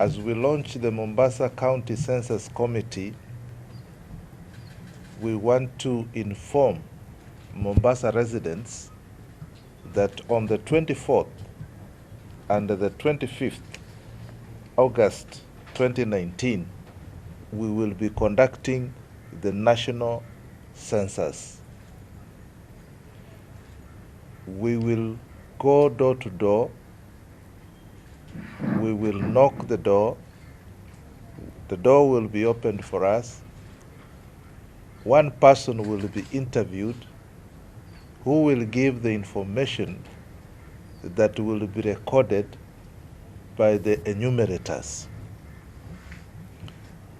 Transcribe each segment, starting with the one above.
as we launch the Mombasa County Census Committee, we want to inform Mombasa residents that on the 24th and the 25th August 2019, we will be conducting the national census. We will go door to door. We will knock the door. The door will be opened for us. One person will be interviewed who will give the information that will be recorded by the enumerators.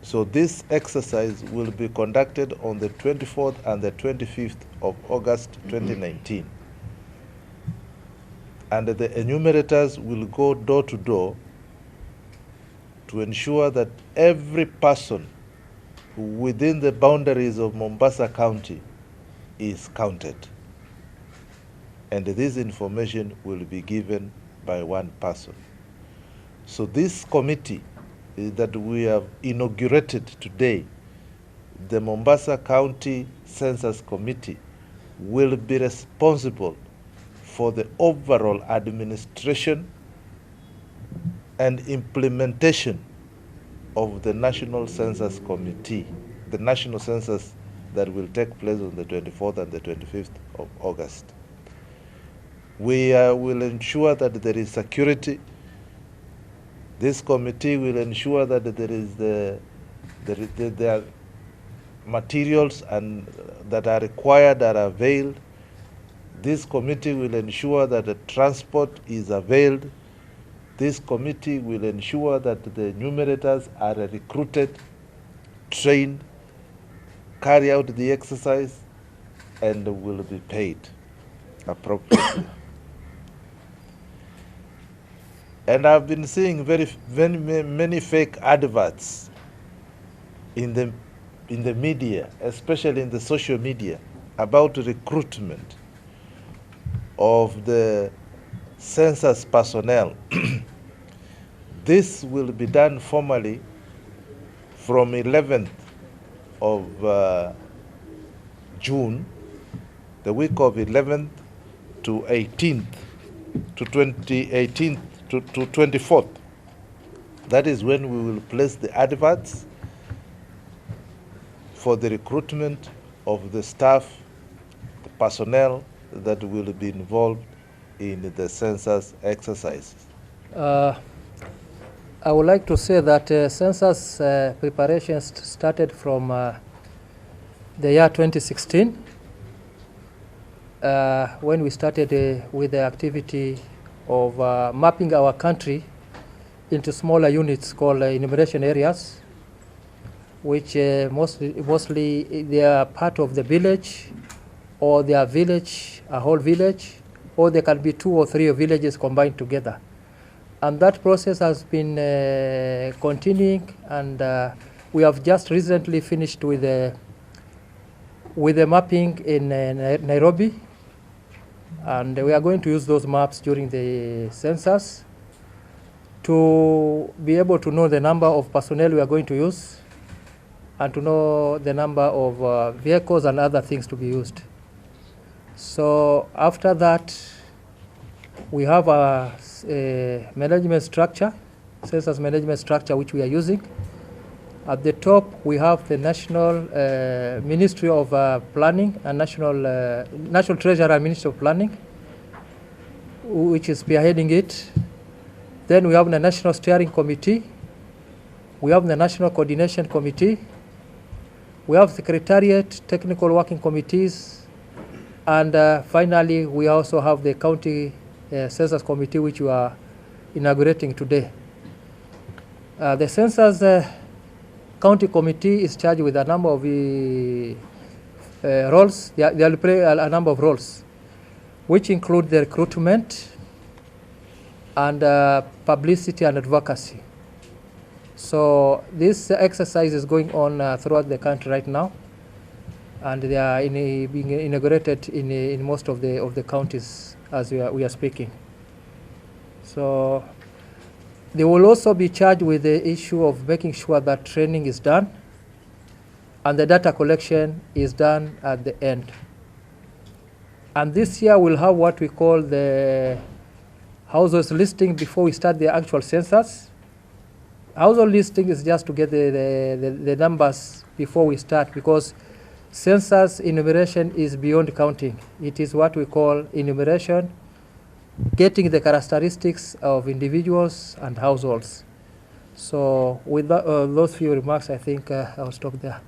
So this exercise will be conducted on the 24th and the 25th of August 2019. And the enumerators will go door to door to ensure that every person within the boundaries of Mombasa County is counted. And this information will be given by one person. So this committee that we have inaugurated today, the Mombasa County Census Committee, will be responsible for the overall administration and implementation of the National Census Committee, the national census that will take place on the 24th and the 25th of August. We will ensure that there is security. This committee will ensure that there are materials and that are required are availed. This committee will ensure that the transport is availed. This committee will ensure that the enumerators are recruited, trained, carry out the exercise, and will be paid appropriately. And I've been seeing many fake adverts in the media, especially in the social media, about recruitment of the census personnel. This will be done formally from 11th of June, the week of 11th to 18th, to 18th to 24th. That is when we will place the adverts for the recruitment of the staff, the personnel that will be involved in the census exercises. I would like to say that census preparations started from the year 2016 when we started with the activity of mapping our country into smaller units called enumeration areas, which mostly they are part of the village, or they are village, a whole village, or they can be 2 or 3 villages combined together. And that process has been continuing, and we have just recently finished with the mapping in Nairobi, and we are going to use those maps during the census to be able to know the number of personnel we are going to use and to know the number of vehicles and other things to be used. So after that, we have a management structure, census management structure, which we are using. At the top, we have the National Ministry of Planning and National Treasurer and Ministry of Planning, which is spearheading it. Then we have the National Steering Committee. We have the National Coordination Committee. We have Secretariat, Technical Working Committees. And finally, we also have the County Census Committee, which we are inaugurating today. The Census County Committee is charged with a number of roles. They will play a number of roles, which include the recruitment and publicity and advocacy. So this exercise is going on throughout the country right now, and they are being inaugurated in most of the counties as we are speaking. So They will also be charged with the issue of making sure that training is done and the data collection is done at the end. And this year we'll have what we call the household listing before we start the actual census. Household listing is just to get the numbers before we start, because census enumeration is beyond counting. It is what we call enumeration, getting the characteristics of individuals and households. So with those few remarks, I think I'll stop there.